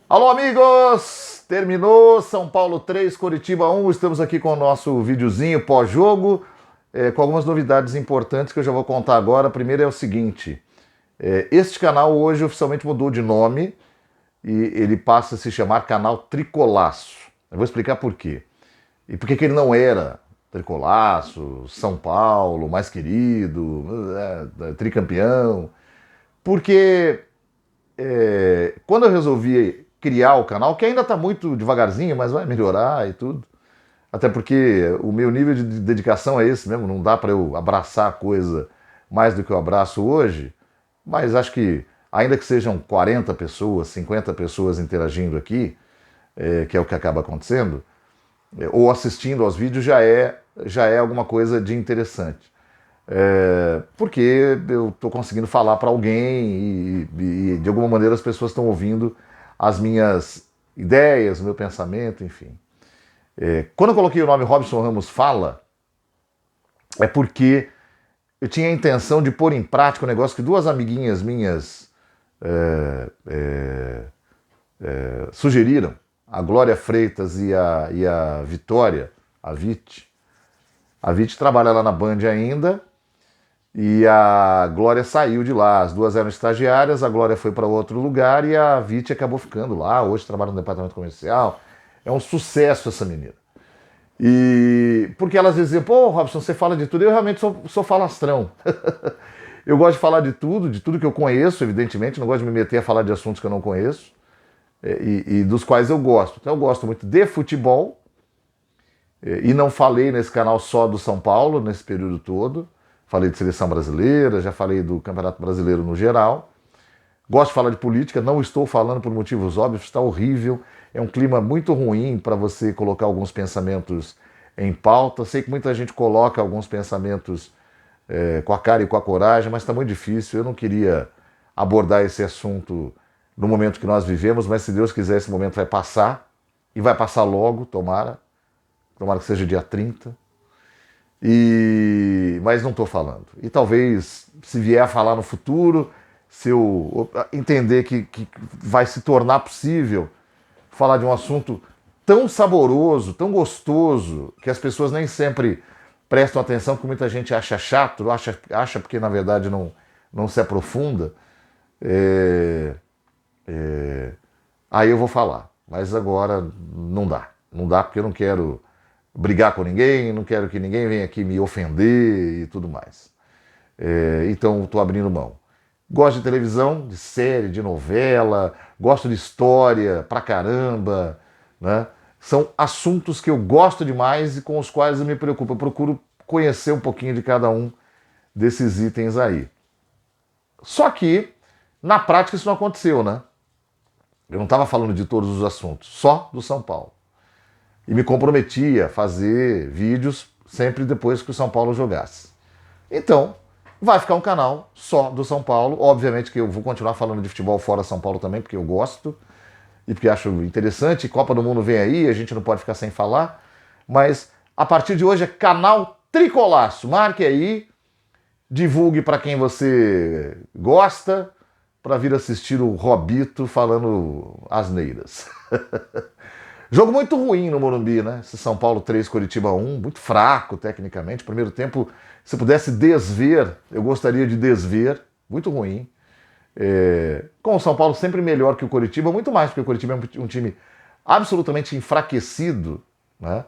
Alô, amigos! Terminou São Paulo 3, Coritiba 1. Estamos aqui com o nosso videozinho pós-jogo, com algumas novidades importantes que eu já vou contar agora. A primeira é o seguinte: este canal hoje oficialmente mudou de nome e ele passa a se chamar Canal Tricolaço. Eu vou explicar por quê. E por que ele não era Tricolaço, São Paulo, mais querido, tricampeão. Porque quando eu resolvi criar o canal, que ainda está muito devagarzinho, mas vai melhorar e tudo. Até porque o meu nível de dedicação é esse mesmo, não dá para eu abraçar a coisa mais do que eu abraço hoje, mas acho que, ainda que sejam 40 pessoas, 50 pessoas interagindo aqui, que é o que acaba acontecendo, ou assistindo aos vídeos, já é alguma coisa de interessante. Porque eu estou conseguindo falar para alguém e de alguma maneira as pessoas estão ouvindo as minhas ideias, o meu pensamento, enfim. Quando eu coloquei o nome Robson Ramos Fala, é porque eu tinha a intenção de pôr em prática um negócio que duas amiguinhas minhas sugeriram, a Glória Freitas e a Vitória, a Vit. A Vit trabalha lá na Band ainda, e a Glória saiu de lá. As duas eram estagiárias, a Glória foi para outro lugar e a Vit acabou ficando lá. Hoje trabalha no departamento comercial. É um sucesso essa menina. E porque elas diziam, pô, Robson, você fala de tudo. Eu realmente sou falastrão. Eu gosto de falar de tudo que eu conheço, evidentemente. Não gosto de me meter a falar de assuntos que eu não conheço e dos quais eu gosto. Então eu gosto muito de futebol e não falei nesse canal só do São Paulo nesse período todo. Falei de seleção brasileira, já falei do Campeonato Brasileiro no geral. Gosto de falar de política, não estou falando por motivos óbvios, está horrível. É um clima muito ruim para você colocar alguns pensamentos em pauta. Sei que muita gente coloca alguns pensamentos com a cara e com a coragem, mas está muito difícil. Eu não queria abordar esse assunto no momento que nós vivemos, mas se Deus quiser, esse momento vai passar. E vai passar logo, tomara. Tomara que seja dia 30. Mas não estou falando. E talvez, se vier a falar no futuro, se eu entender que vai se tornar possível falar de um assunto tão saboroso, tão gostoso, que as pessoas nem sempre prestam atenção, porque muita gente acha chato, acha porque na verdade não se aprofunda, aí eu vou falar. Mas agora não dá. Não dá porque eu não quero brigar com ninguém, não quero que ninguém venha aqui me ofender e tudo mais. Então estou abrindo mão. Gosto de televisão, de série, de novela, gosto de história pra caramba, né? São assuntos que eu gosto demais e com os quais eu me preocupo. Eu procuro conhecer um pouquinho de cada um desses itens aí. Só que, na prática, isso não aconteceu, né? Eu não estava falando de todos os assuntos, só do São Paulo. E me comprometia a fazer vídeos sempre depois que o São Paulo jogasse. Então, vai ficar um canal só do São Paulo. Obviamente que eu vou continuar falando de futebol fora São Paulo também, porque eu gosto e porque acho interessante. Copa do Mundo vem aí, a gente não pode ficar sem falar. Mas a partir de hoje é Canal Tricolaço. Marque aí, divulgue para quem você gosta, para vir assistir o Robito falando asneiras. Jogo muito ruim no Morumbi, né? Esse São Paulo 3, Coritiba 1, muito fraco tecnicamente. Primeiro tempo, se pudesse desver, eu gostaria de desver, muito ruim. Com o São Paulo sempre melhor que o Coritiba, muito mais, porque o Coritiba é um time absolutamente enfraquecido, né?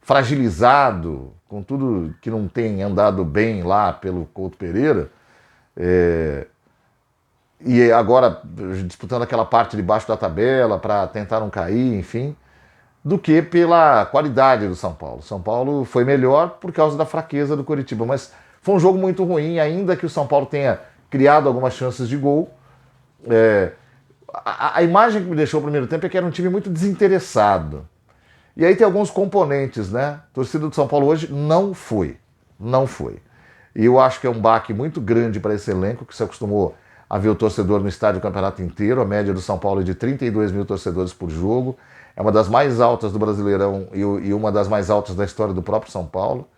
Fragilizado, com tudo que não tem andado bem lá pelo Couto Pereira. E agora disputando aquela parte de baixo da tabela para tentar não cair, enfim, do que pela qualidade do São Paulo. São Paulo foi melhor por causa da fraqueza do Coritiba, mas foi um jogo muito ruim, ainda que o São Paulo tenha criado algumas chances de gol. A imagem que me deixou o primeiro tempo é que era um time muito desinteressado. E aí tem alguns componentes, né? A torcida do São Paulo hoje não foi. Não foi. E eu acho que é um baque muito grande para esse elenco, que se acostumou a ver o torcedor no estádio o campeonato inteiro. A média do São Paulo é de 32 mil torcedores por jogo. É uma das mais altas do Brasileirão e uma das mais altas da história do próprio São Paulo.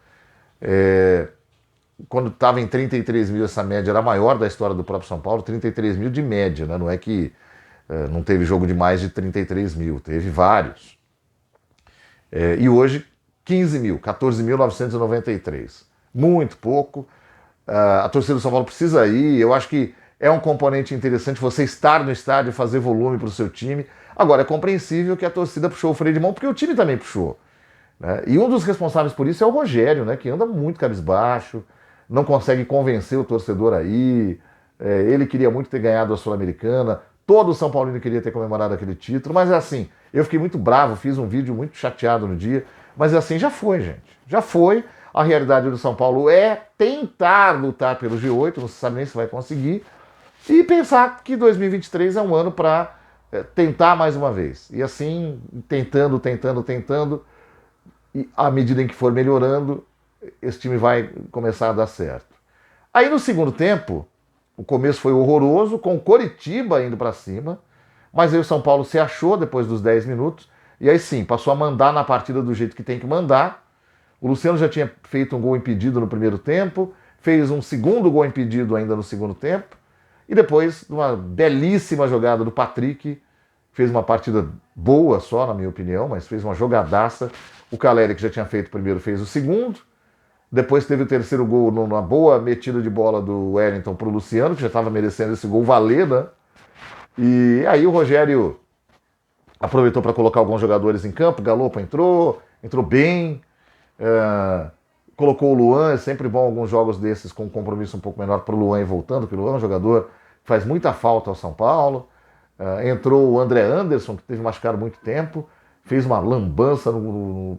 Quando estava em 33 mil, essa média era a maior da história do próprio São Paulo, 33 mil de média, né? Não é que Não teve jogo de mais de 33 mil, teve vários. E hoje, 15 mil, 14.993. Muito pouco. A torcida do São Paulo precisa ir. Eu acho que é um componente interessante você estar no estádio e fazer volume para o seu time. Agora, é compreensível que a torcida puxou o freio de mão, porque o time também puxou, né? E um dos responsáveis por isso é o Rogério, né? Que anda muito cabisbaixo, não consegue convencer o torcedor aí. Ele queria muito ter ganhado a Sul-Americana. Todo o São Paulino queria ter comemorado aquele título. Mas é assim, eu fiquei muito bravo, fiz um vídeo muito chateado no dia. Mas é assim, já foi, gente. Já foi. A realidade do São Paulo é tentar lutar pelo G8, não se sabe nem se vai conseguir. E pensar que 2023 é um ano para tentar mais uma vez. E assim, tentando, e à medida em que for melhorando, esse time vai começar a dar certo. Aí no segundo tempo, o começo foi horroroso, com o Coritiba indo para cima, mas aí o São Paulo se achou depois dos 10 minutos, e aí sim, passou a mandar na partida do jeito que tem que mandar. O Luciano já tinha feito um gol impedido no primeiro tempo, fez um segundo gol impedido ainda no segundo tempo, e depois, uma belíssima jogada do Patrick, fez uma partida boa só, na minha opinião, mas fez uma jogadaça. O Caleri, que já tinha feito o primeiro, fez o segundo. Depois teve o terceiro gol numa boa metida de bola do Wellington para o Luciano, que já estava merecendo esse gol valer, né? E aí o Rogério aproveitou para colocar alguns jogadores em campo. Galopo entrou bem. Colocou o Luan, é sempre bom alguns jogos desses com um compromisso um pouco menor para o Luan ir voltando, porque o Luan é um jogador que faz muita falta ao São Paulo. Entrou o André Anderson, que teve machucado muito tempo, fez uma lambança no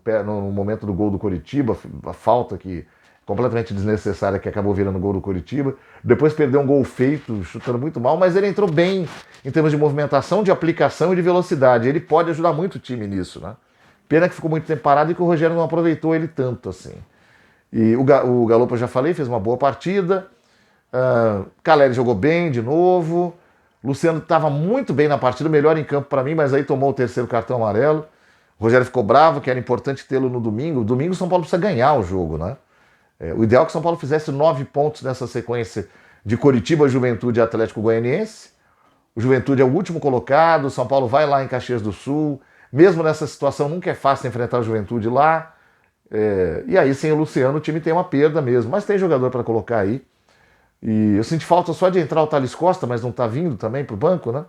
momento do gol do Coritiba, a falta que completamente desnecessária que acabou virando o gol do Coritiba. Depois perdeu um gol feito, chutando muito mal, mas ele entrou bem em termos de movimentação, de aplicação e de velocidade. Ele pode ajudar muito o time nisso, né? Pena que ficou muito tempo parado e que o Rogério não aproveitou ele tanto assim. E o Galopo, eu já falei, fez uma boa partida. Caleri jogou bem de novo. Luciano estava muito bem na partida, melhor em campo para mim, mas aí tomou o terceiro cartão amarelo. O Rogério ficou bravo, que era importante tê-lo no domingo. Domingo o São Paulo precisa ganhar o jogo, né? O ideal é que o São Paulo fizesse 9 pontos nessa sequência de Coritiba, Juventude e Atlético Goianiense. O Juventude é o último colocado, o São Paulo vai lá em Caxias do Sul. Mesmo nessa situação, nunca é fácil enfrentar o Juventude lá. E aí, sem o Luciano, o time tem uma perda mesmo. Mas tem jogador para colocar aí. E eu senti falta só de entrar o Thales Costa, mas não está vindo também para o banco, né?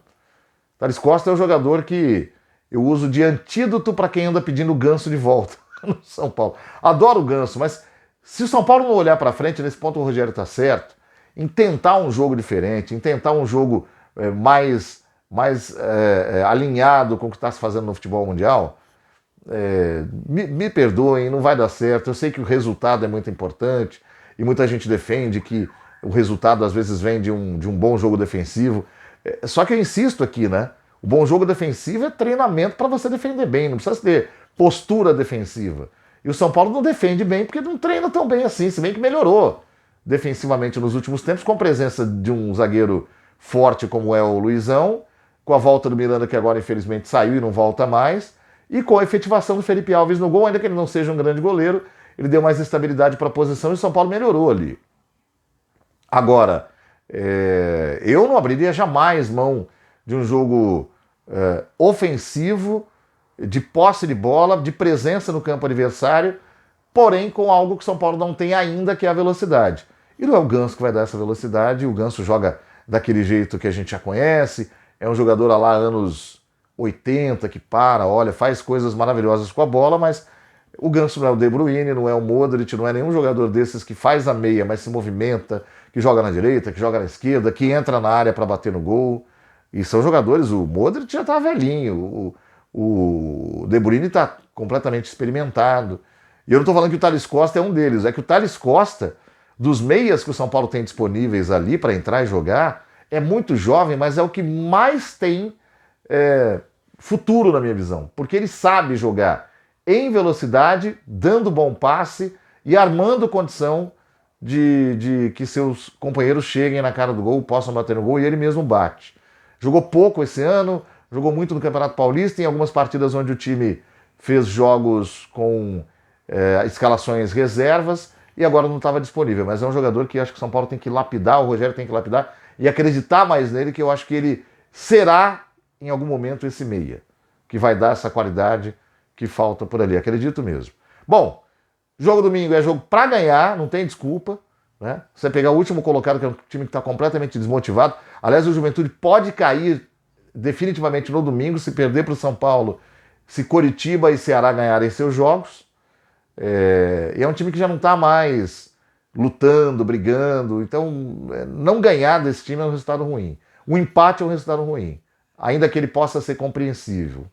Thales Costa é o jogador que eu uso de antídoto para quem anda pedindo o Ganso de volta no São Paulo. Adoro o Ganso, mas se o São Paulo não olhar para frente, nesse ponto o Rogério está certo, em tentar um jogo diferente, em tentar um jogo mais alinhado com o que está se fazendo no futebol mundial, me perdoem, não vai dar certo. Eu sei que o resultado é muito importante e muita gente defende que o resultado às vezes vem de um bom jogo defensivo. Só que eu insisto aqui, né? O bom jogo defensivo é treinamento para você defender bem, não precisa ter postura defensiva. E o São Paulo não defende bem porque não treina tão bem assim, se bem que melhorou defensivamente nos últimos tempos, com a presença de um zagueiro forte como é o Luizão, com a volta do Miranda, que agora infelizmente saiu e não volta mais, e com a efetivação do Felipe Alves no gol, ainda que ele não seja um grande goleiro, ele deu mais estabilidade para a posição e o São Paulo melhorou ali. Agora, eu não abriria jamais mão de um jogo ofensivo, de posse de bola, de presença no campo adversário, porém com algo que o São Paulo não tem ainda, que é a velocidade. E não é o Ganso que vai dar essa velocidade, o Ganso joga daquele jeito que a gente já conhece, é um jogador lá anos 80, que olha, faz coisas maravilhosas com a bola, mas o Ganso não é o De Bruyne, não é o Modric, não é nenhum jogador desses que faz a meia, mas se movimenta, que joga na direita, que joga na esquerda, que entra na área para bater no gol. E são jogadores, o Modric já tá velhinho, o De Bruyne está completamente experimentado. E eu não estou falando que o Thales Costa é um deles, é que o Thales Costa, dos meias que o São Paulo tem disponíveis ali para entrar e jogar, é muito jovem, mas é o que mais tem futuro na minha visão, porque ele sabe jogar em velocidade, dando bom passe e armando condição de que seus companheiros cheguem na cara do gol, possam bater no gol, e ele mesmo bate. Jogou pouco esse ano, jogou muito no Campeonato Paulista, em algumas partidas onde o time fez jogos com escalações reservas, e agora não estava disponível. Mas é um jogador que acho que o São Paulo tem que lapidar, o Rogério tem que lapidar, e acreditar mais nele, que eu acho que ele será em algum momento esse meia, que vai dar essa qualidade que falta por ali, acredito mesmo. Bom, jogo domingo é jogo para ganhar, não tem desculpa, né? Você pegar o último colocado, que é um time que está completamente desmotivado. Aliás, o Juventude pode cair definitivamente no domingo se perder para o São Paulo, se Coritiba e Ceará ganharem seus jogos. E é um time que já não está mais lutando, brigando. Então, não ganhar desse time é um resultado ruim. O empate é um resultado ruim, ainda que ele possa ser compreensível.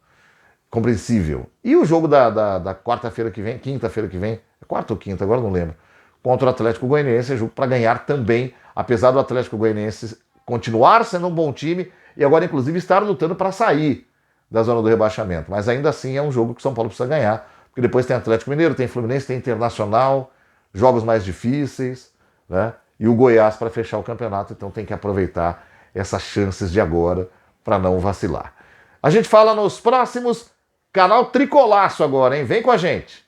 E o jogo da quarta-feira que vem, quinta-feira que vem, é quarta ou quinta, agora não lembro, contra o Atlético Goianiense, é jogo para ganhar também, apesar do Atlético Goianiense continuar sendo um bom time e agora, inclusive, estar lutando para sair da zona do rebaixamento. Mas ainda assim é um jogo que o São Paulo precisa ganhar, porque depois tem Atlético Mineiro, tem Fluminense, tem Internacional, jogos mais difíceis, né? E o Goiás para fechar o campeonato, então tem que aproveitar essas chances de agora para não vacilar. A gente fala nos próximos. Canal Tricolaço agora, hein? Vem com a gente!